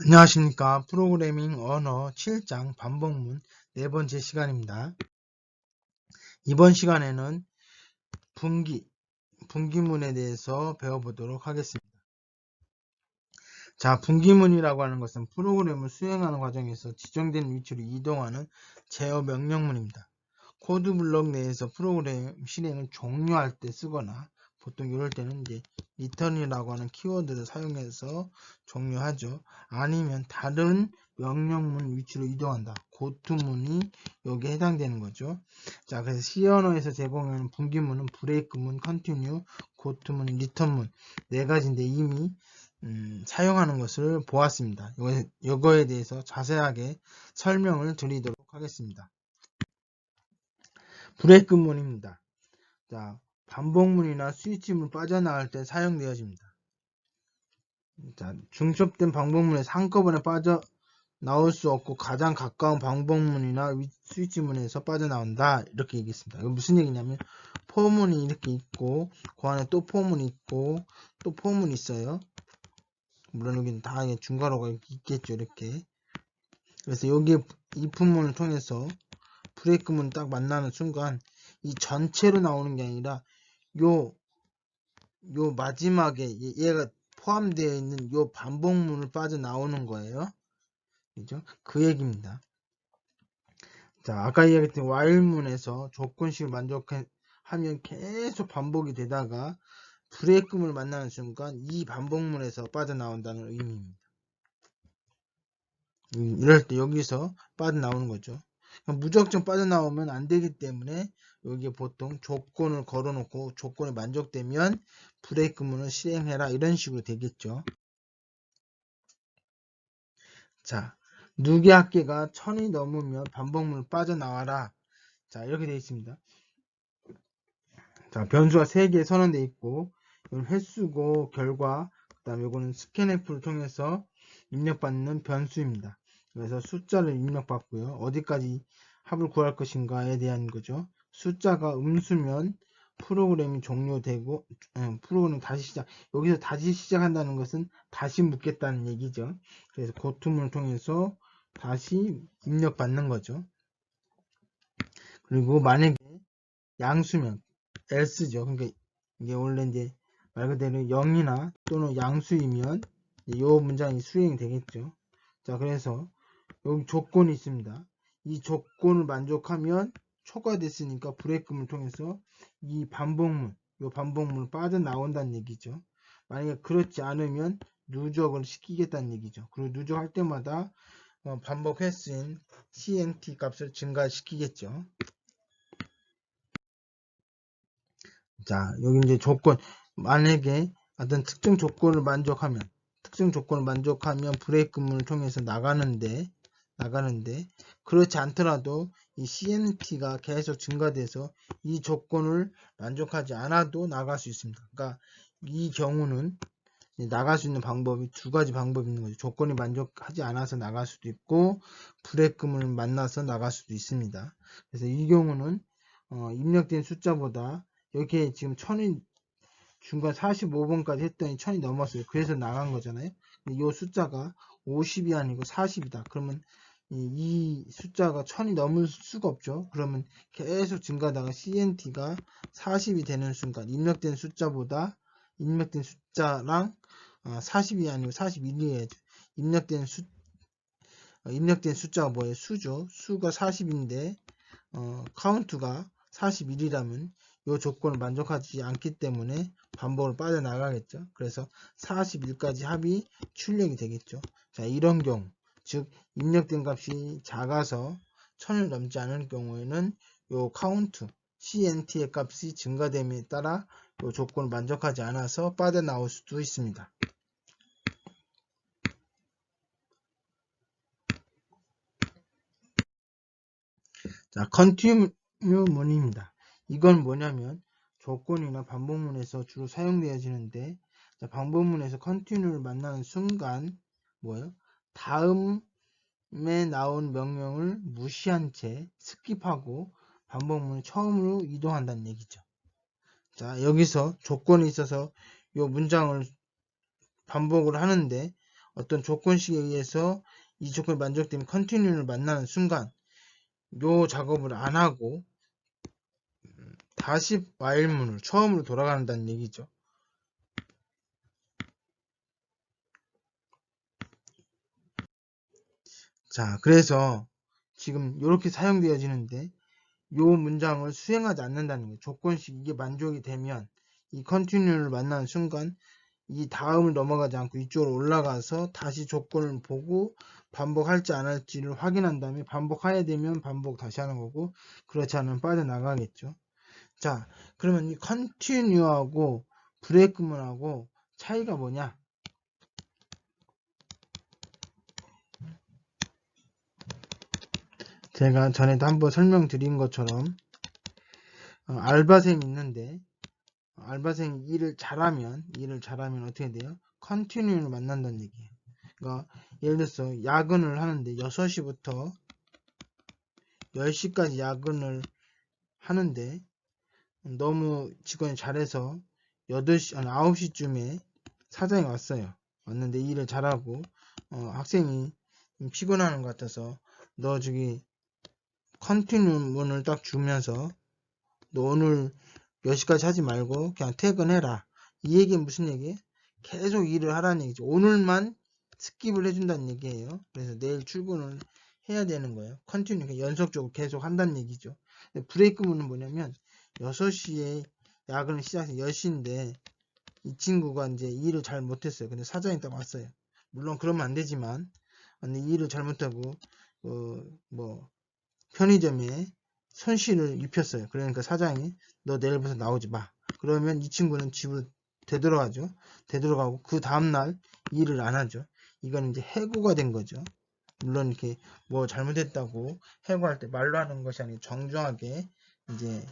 안녕하십니까. 프로그래밍 언어 7장 반복문 네 번째 시간입니다. 이번 시간에는 분기문에 대해서 배워보도록 하겠습니다. 자, 분기문이라고 하는 것은 프로그램을 수행하는 과정에서 지정된 위치로 이동하는 제어 명령문입니다. 코드 블록 내에서 프로그램 실행을 종료할 때 쓰거나 보통 이럴 때는 이제 return이라고 하는 키워드를 사용해서 종료하죠. 아니면 다른 명령문 위치로 이동한다. 고투문이 여기에 해당되는 거죠. 자, 그래서 C 언어에서 제공하는 분기문은 브레이크문, 컨티뉴, 고투문, 리턴문 네 가지인데 이미 사용하는 것을 보았습니다. 이거에 대해서 자세하게 설명을 드리도록 하겠습니다. 브레이크문입니다. 자, 반복문이나 스위치문 빠져나갈 때 사용되어집니다. 자, 중첩된 반복문에서 한꺼번에 빠져나올 수 없고 가장 가까운 반복문이나 스위치문에서 빠져나온다. 이렇게 얘기했습니다. 이거 무슨 얘기냐면 포문이 이렇게 있고 그 안에 또 포문이 있고 또 포문이 있어요. 물론 여기는 다 중괄호가 있겠죠. 이렇게. 그래서 여기 이 부문을 통해서 브레이크문 딱 만나는 순간 이 전체로 나오는 게 아니라 요 마지막에 얘가 포함되어 있는 요 반복문을 빠져나오는 거예요. 그죠? 그 얘기입니다. 자, 아까 이야기했던 while문에서 조건식을 만족하면 계속 반복이 되다가 브레이크문을 만나는 순간 이 반복문에서 빠져나온다는 의미입니다. 이럴 때 여기서 빠져나오는 거죠. 무작정 빠져나오면 안 되기 때문에 여기에 보통 조건을 걸어놓고 조건이 만족되면 브레이크문을 실행해라 이런 식으로 되겠죠. 자, 누계합계가 1000이 넘으면 반복문을 빠져나와라. 자, 이렇게 되어 있습니다. 자, 변수가 3개 선언되어 있고 이건 횟수고 결과, 그 다음에 이거는 스캔F를 통해서 입력받는 변수입니다. 그래서 숫자를 입력받고요. 어디까지 합을 구할 것인가에 대한 거죠. 숫자가 음수면 프로그램이 종료되고 프로그램 다시 시작. 여기서 다시 시작한다는 것은 다시 묻겠다는 얘기죠. 그래서 고투문을 통해서 다시 입력받는 거죠. 그리고 만약에 양수면 else죠. 그러니까 이게 원래 이제 말 그대로 0이나 또는 양수이면 이 문장이 수행이 되겠죠. 자, 그래서 여기 조건이 있습니다. 이 조건을 만족하면 초과됐으니까 브레이크문을 통해서 이 반복문을 빠져나온다는 얘기죠. 만약에 그렇지 않으면 누적을 시키겠다는 얘기죠. 그리고 누적할 때마다 반복 횟수인 CNT 값을 증가시키겠죠. 자, 여기 이제 조건, 만약에 어떤 특정 조건을 만족하면 브레이크문을 통해서 나가는데, 그렇지 않더라도 이 CNT가 계속 증가돼서 이 조건을 만족하지 않아도 나갈 수 있습니다. 그러니까 이 경우는 나갈 수 있는 방법이 두 가지 방법이 있는 거죠. 조건이 만족하지 않아서 나갈 수도 있고, 브레이크문을 만나서 나갈 수도 있습니다. 그래서 이 경우는 입력된 숫자보다 여기에 지금 1000이 중간 45번까지 했더니 1000이 넘었어요. 그래서 나간 거잖아요. 근데 이 숫자가 50이 아니고 40이다. 그러면 이 숫자가 1000이 넘을 수가 없죠. 그러면 계속 증가하다가 CNT가 40이 되는 순간 입력된 숫자랑 40이 아니고 41이어야죠. 입력된 숫자가 뭐예요? 수죠. 수가 40인데 카운트가 41이라면 이 조건을 만족하지 않기 때문에 반복을 빠져나가겠죠. 그래서 41까지 합이 출력이 되겠죠. 자, 이런 경우, 즉 입력된 값이 작아서 1000을 넘지 않을 경우에는 이 카운트 CNT의 값이 증가됨에 따라 이 조건을 만족하지 않아서 빠져나올 수도 있습니다. 자, 컨티뉴문입니다. 이건 뭐냐면 조건이나 반복문에서 주로 사용되어지는데, 자, 반복문에서 컨티뉴를 만나는 순간 뭐예요? 다음에 나온 명령을 무시한 채 스킵하고 반복문을 처음으로 이동한다는 얘기죠. 자, 여기서 조건이 있어서 이 문장을 반복을 하는데 어떤 조건식에 의해서 이 조건이 만족되면 컨티뉴를 만나는 순간 요 작업을 안 하고 다시 while문으로 처음으로 돌아간다는 얘기죠. 자, 그래서 지금 이렇게 사용되어지는데 요 문장을 수행하지 않는다는 거예요. 조건식 이게 만족이 되면 이 continue를 만나는 순간 이 다음을 넘어가지 않고 이쪽으로 올라가서 다시 조건을 보고 반복할지 안 할지를 확인한 다음에 반복해야 되면 반복 다시 하는 거고 그렇지 않으면 빠져나가겠죠. 자, 그러면 이 continue하고 브레이크문하고 차이가 뭐냐? 제가 전에도 한번 설명드린 것처럼 알바생이 있는데 알바생이 일을 잘하면 어떻게 돼요? 컨티뉴를 만난다는 얘기예요. 그러니까 예를 들어서 야근을 하는데 6시부터 10시까지 야근을 하는데 너무 직원이 잘해서 9시쯤에 사장이 왔는데 일을 잘하고 학생이 피곤하는 것 같아서 너 저기 컨티뉴 문을 딱 주면서 너 오늘 몇 시까지 하지 말고 그냥 퇴근해라. 이 얘기는 무슨 얘기예요? 계속 일을 하라는 얘기죠. 오늘만 스킵을 해준다는 얘기예요. 그래서 내일 출근을 해야 되는 거예요. 컨티뉴 연속적으로 계속 한다는 얘기죠. 브레이크문은 뭐냐면 6시에 야근을 시작해서 10시인데 이 친구가 이제 일을 잘 못했어요. 근데 사장이 딱 왔어요. 물론 그러면 안 되지만 근데 일을 잘못하고 뭐 편의점에 손실을 입혔어요. 그러니까 사장이 너 내일부터 나오지 마. 그러면 이 친구는 집으로 되돌아가죠. 되돌아가고 그 다음날 일을 안 하죠. 이건 이제 해고가 된 거죠. 물론 이렇게 뭐 잘못했다고 해고할 때 말로 하는 것이 아니고 정중하게 이제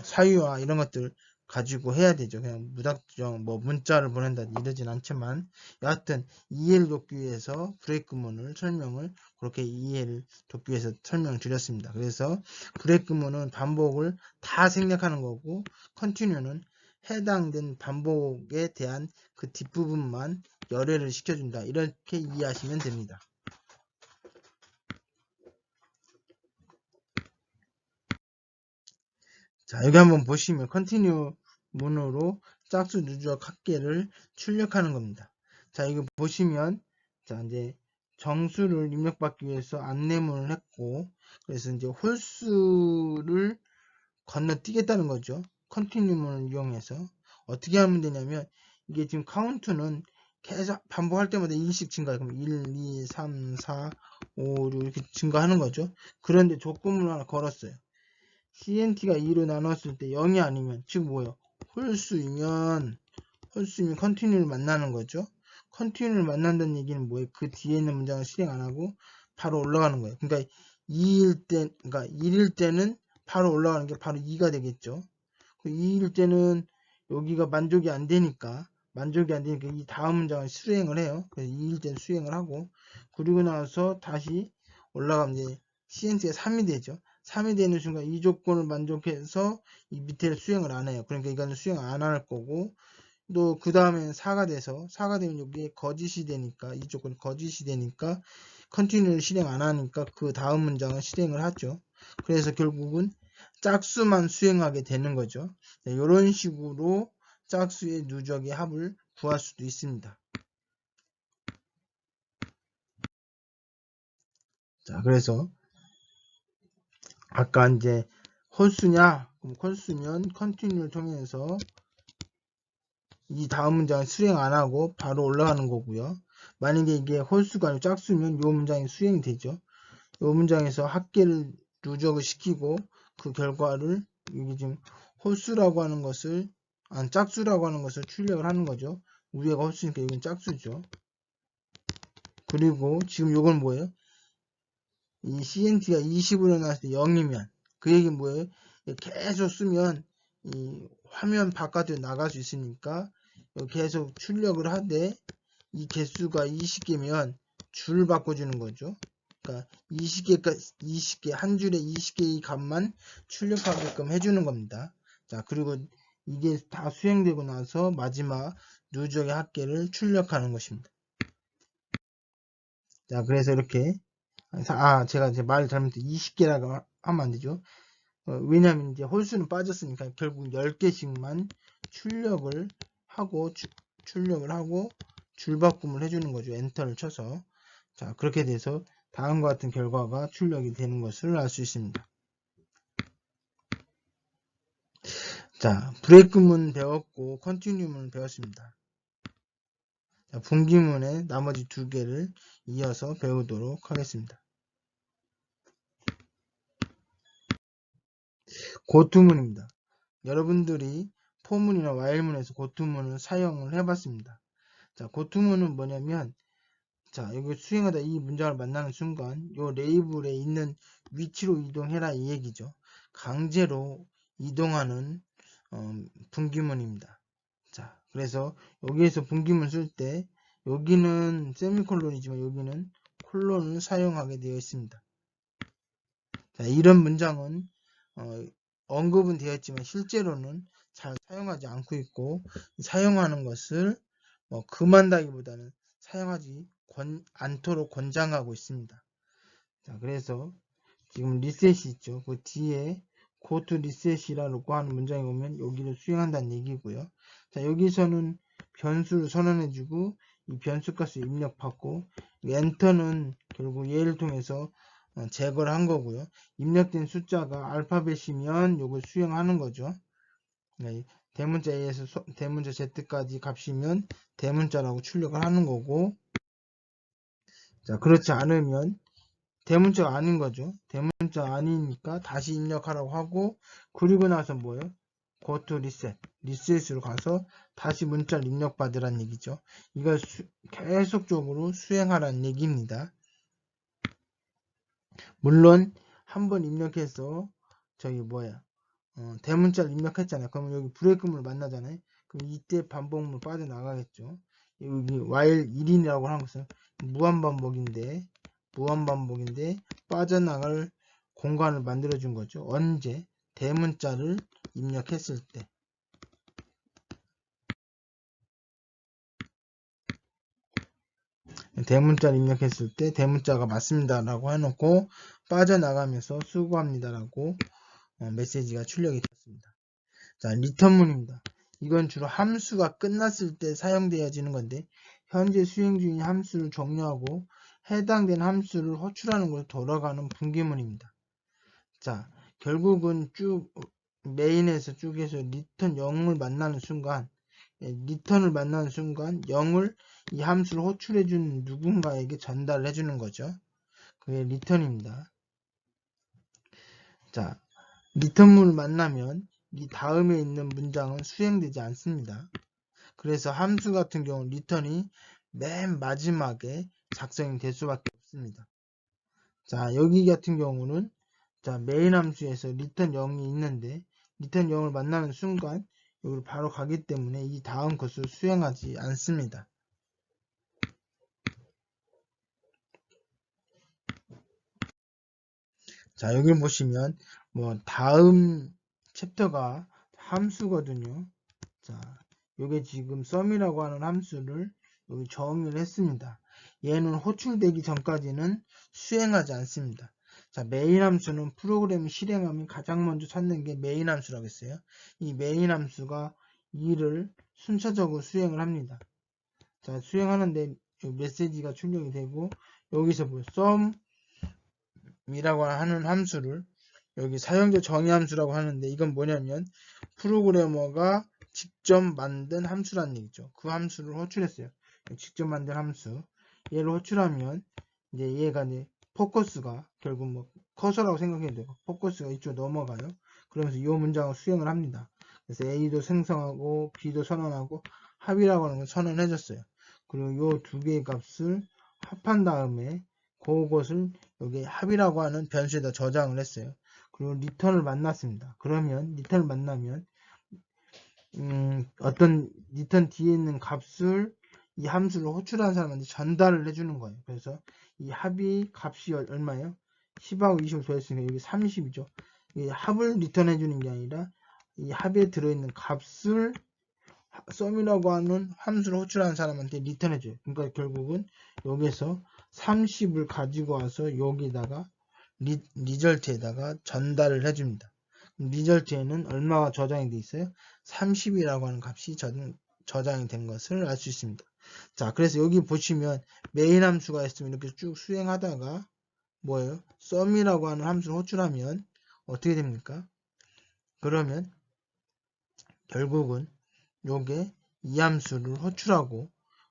사유와 이런 것들 가지고 해야 되죠. 그냥 무작정 뭐 문자를 보낸다 이러진 않지만 여하튼 이해를 돕기 위해서 브레이크문을 설명을 그렇게 이해를 돕기 위해서 설명을 드렸습니다. 그래서 브레이크문은 반복을 다 생략하는 거고 컨티뉴는 해당된 반복에 대한 그 뒷부분만 열애를 시켜준다. 이렇게 이해하시면 됩니다. 자, 여기 한번 보시면 컨티뉴 문으로 짝수 누적 합계를 출력하는 겁니다. 자, 이거 보시면 자, 이제 정수를 입력받기 위해서 안내문을 했고 그래서 이제 홀수를 건너뛰겠다는 거죠. 컨티뉴 문을 이용해서 어떻게 하면 되냐면 이게 지금 카운트는 계속 반복할 때마다 1씩 증가해요. 그럼 1, 2, 3, 4, 5, 6 이렇게 증가하는 거죠. 그런데 조건을 하나 걸었어요. CNT가 2로 나눴을 때 0이 아니면 즉 뭐예요? 홀수이면 컨티뉴를 만나는 거죠. 컨티뉴를 만난다는 얘기는 뭐예요? 그 뒤에 있는 문장을 실행 안 하고 바로 올라가는 거예요. 그러니까 1일 때는 바로 올라가는 게 바로 2가 되겠죠. 2일 때는 여기가 만족이 안 되니까 이 다음 문장을 수행을 해요. 그래서 2일 때는 수행을 하고 그리고 나서 다시 올라가면 이제 CNT가 3이 되죠. 3이 되는 순간 이 조건을 만족해서 이 밑에를 수행을 안 해요. 그러니까 이거는 수행 안 할 거고 또 그 다음에는 4가 돼서 4가 되면 여기에 거짓이 되니까 이 조건이 거짓이 되니까 컨티뉴를 실행 안 하니까 그 다음 문장은 실행을 하죠. 그래서 결국은 짝수만 수행하게 되는 거죠. 이런 식으로 짝수의 누적의 합을 구할 수도 있습니다. 자, 그래서 아까 이제 홀수냐? 그럼 홀수면 컨티뉴를 통해서 이 다음 문장을 수행 안 하고 바로 올라가는 거고요. 만약에 이게 홀수가 아니고 짝수면 이 문장이 수행이 되죠. 이 문장에서 합계를 누적을 시키고 그 결과를 여기 지금 홀수라고 하는 것을 짝수라고 하는 것을 출력을 하는 거죠. 위에가 홀수니까 여기는 짝수죠. 그리고 지금 요건 뭐예요? 이 CNT가 20으로 나왔을 때 0이면 그 얘기는 뭐예요? 계속 쓰면 이 화면 바깥으로 나갈 수 있으니까 계속 출력을 하되 이 개수가 20개면 줄 바꿔주는 거죠. 그러니까 20개 한 줄에 20개의 값만 출력하게끔 해주는 겁니다. 자, 그리고 이게 다 수행되고 나서 마지막 누적의 합계를 출력하는 것입니다. 자, 그래서 이렇게, 제가 이제 말을 잘못했 20개라고 하면 안 되죠. 왜냐면 이제 홀수는 빠졌으니까 결국 10개씩만 출력을 하고, 줄바꿈을 해주는 거죠. 엔터를 쳐서. 자, 그렇게 돼서 다음과 같은 결과가 출력이 되는 것을 알 수 있습니다. 자, 브레이크문 배웠고, 컨티뉴문 배웠습니다. 자, 분기문의 나머지 두 개를 이어서 배우도록 하겠습니다. 고투문입니다. 여러분들이 포문이나 와일문에서 고투문을 사용을 해봤습니다. 자, 고투문은 뭐냐면, 자, 여기 수행하다 이 문장을 만나는 순간, 요 레이블에 있는 위치로 이동해라 이 얘기죠. 강제로 이동하는 분기문입니다. 자, 그래서 여기에서 분기문 쓸 때, 여기는 세미콜론이지만 여기는 콜론을 사용하게 되어 있습니다. 자, 이런 문장은 언급은 되어 있지만 실제로는 잘 사용하지 않고 있고, 사용하는 것을 금한다기보다는 사용하지 않도록 권장하고 있습니다. 자, 그래서 지금 리셋이 있죠. 그 뒤에 go to reset이라고 하는 문장에 보면 여기를 수행한다는 얘기고요. 자, 여기서는 변수를 선언해주고 이 변수값을 입력받고 엔터는 결국 얘를 통해서 제거를 한 거고요. 입력된 숫자가 알파벳이면 이걸 수행하는 거죠. 네, 대문자 A에서 대문자 Z까지 값이면 대문자라고 출력을 하는 거고, 자, 그렇지 않으면 대문자가 아닌 거죠. 대문자 아니니까 다시 입력하라고 하고, 그리고 나서 뭐예요? go to reset. 리셋으로 가서 다시 문자를 입력받으란 얘기죠. 이걸 계속적으로 수행하라는 얘기입니다. 물론 한번 입력해서 대문자를 입력했잖아요. 그러면 여기 브레이크문을 만나잖아요. 그럼 이때 반복문 빠져나가겠죠. 여기 while 1인이라고 하는 것은 무한반복인데 빠져나갈 공간을 만들어 준 거죠. 언제? 대문자를 입력했을 때. 대문자를 입력했을 때 대문자가 맞습니다 라고 해놓고 빠져나가면서 수고합니다 라고 메시지가 출력이 됐습니다. 자, 리턴문입니다. 이건 주로 함수가 끝났을 때 사용되어지는 건데, 현재 수행 중인 함수를 종료하고 해당된 함수를 호출하는 것으로 돌아가는 분기문입니다. 자, 결국은 메인에서 쭉 해서 리턴 0을 만나는 순간, 리턴을 만나는 순간 0을 이 함수를 호출해준 누군가에게 전달을 해주는 거죠. 그게 리턴입니다. 자, 리턴문을 만나면 이 다음에 있는 문장은 수행되지 않습니다. 그래서 함수 같은 경우 리턴이 맨 마지막에 작성이 될 수밖에 없습니다. 자, 여기 같은 경우는 자, 메인 함수에서 리턴 0이 있는데 리턴 0을 만나는 순간 여기로 바로 가기 때문에 이 다음 것을 수행하지 않습니다. 자, 여기 보시면 다음 챕터가 함수거든요. 자, 요게 지금 sum이라고 하는 함수를 여기 정의를 했습니다. 얘는 호출되기 전까지는 수행하지 않습니다. 자, 메인 함수는 프로그램을 실행하면 가장 먼저 찾는 게 메인 함수라고 했어요. 이 메인 함수가 이를 순차적으로 수행을 합니다. 자, 수행하는데 메시지가 출력이 되고 여기서 sum이라고 하는 함수를 여기 사용자 정의 함수라고 하는데 이건 뭐냐면 프로그래머가 직접 만든 함수라는 얘기죠. 그 함수를 호출했어요. 직접 만든 함수. 얘를 호출하면 이제 얘가 이제 포커스가 결국 커서라고 생각해도 되고 포커스가 이쪽으로 넘어가요. 그러면서 이 문장을 수행을 합니다. 그래서 A도 생성하고 B도 선언하고 합이라고 하는 걸 선언해줬어요. 그리고 이 두 개의 값을 합한 다음에 그것을 여기 합이라고 하는 변수에다 저장을 했어요. 그리고 리턴을 만났습니다. 그러면 리턴을 만나면 어떤 리턴 뒤에 있는 값을 이 함수를 호출한 사람한테 전달을 해주는 거예요. 그래서 이 합이 값이 얼마예요? 10하고 20을 더했으니까 여기 30이죠. 이 합을 리턴해 주는 게 아니라 이 합에 들어있는 값을 sum이라고 하는 함수를 호출하는 사람한테 리턴해 줘요. 그러니까 결국은 여기서 30을 가지고 와서 여기다가 리절트에다가 전달을 해줍니다. 리절트에는 얼마가 저장이 돼 있어요? 30이라고 하는 값이 저장이 된 것을 알 수 있습니다. 자, 그래서 여기 보시면 메인 함수가 있으면 이렇게 쭉 수행하다가 뭐예요? sum이라고 하는 함수를 호출하면 어떻게 됩니까? 그러면 결국은 요게 이 함수를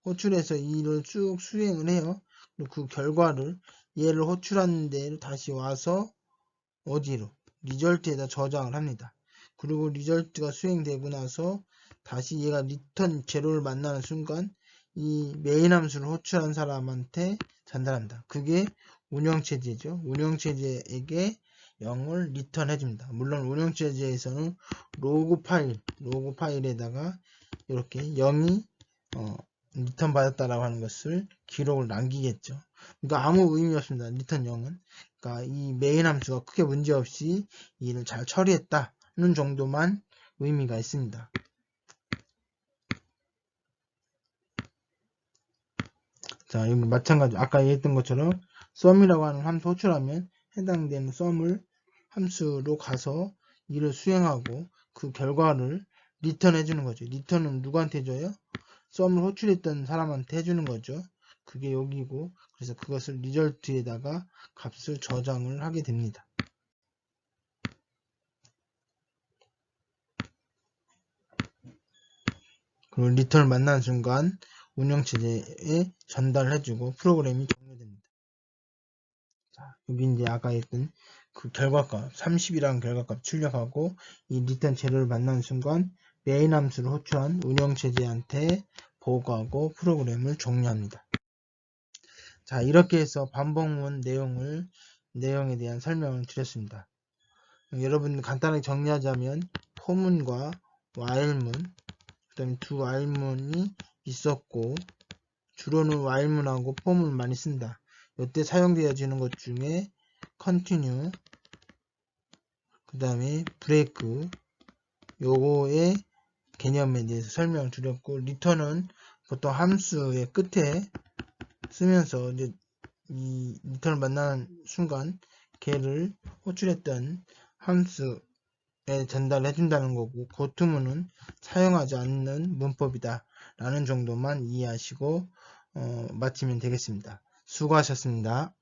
호출해서 이를 쭉 수행을 해요. 그리고 그 결과를 얘를 호출한 데를 다시 와서 어디로? 리절트에다 저장을 합니다. 그리고 리절트가 수행되고 나서 다시 얘가 리턴 제로를 만나는 순간 이 메인 함수를 호출한 사람한테 전달합니다. 그게 운영체제죠. 운영체제에게 0을 리턴 해줍니다. 물론 운영체제에서는 로그 파일에다가 이렇게 0이 리턴 받았다라고 하는 것을 기록을 남기겠죠. 그러니까 아무 의미 없습니다. 리턴 0은. 그러니까 이 메인 함수가 크게 문제없이 일을 잘 처리했다는 정도만 의미가 있습니다. 자, 여기 마찬가지 아까 얘기했던 것처럼 sum이라고 하는 함수 호출하면 해당되는 sum을 함수로 가서 일을 수행하고 그 결과를 리턴 해주는 거죠. 리턴은 누구한테 줘요? sum을 호출했던 사람한테 해주는 거죠. 그게 여기고 그래서 그것을 리절트에다가 값을 저장을 하게 됩니다. 그리고 리턴을 만난 순간 운영체제에 전달을 해주고 프로그램이 종료됩니다. 자, 여기 이제 아까 했던 그 결과값 30이라는 결과값 출력하고 이 리턴 재료를 만난 순간 메인 함수를 호출한 운영체제한테 보고하고 프로그램을 종료합니다. 자, 이렇게 해서 반복문 내용에 대한 설명을 드렸습니다. 여러분 간단하게 정리하자면 포문과 while문, 그 다음에 두 while문이 있었고 주로는 while문하고 포문을 많이 쓴다. 이때 사용되어지는 것 중에 continue, 그 다음에 break, 요거의 개념에 대해서 설명을 드렸고 return은 보통 함수의 끝에 쓰면서 이제 이 리턴을 만나는 순간 걔를 호출했던 함수에 전달해 준다는 거고 고투문은 사용하지 않는 문법이다 라는 정도만 이해하시고 마치면 되겠습니다. 수고하셨습니다.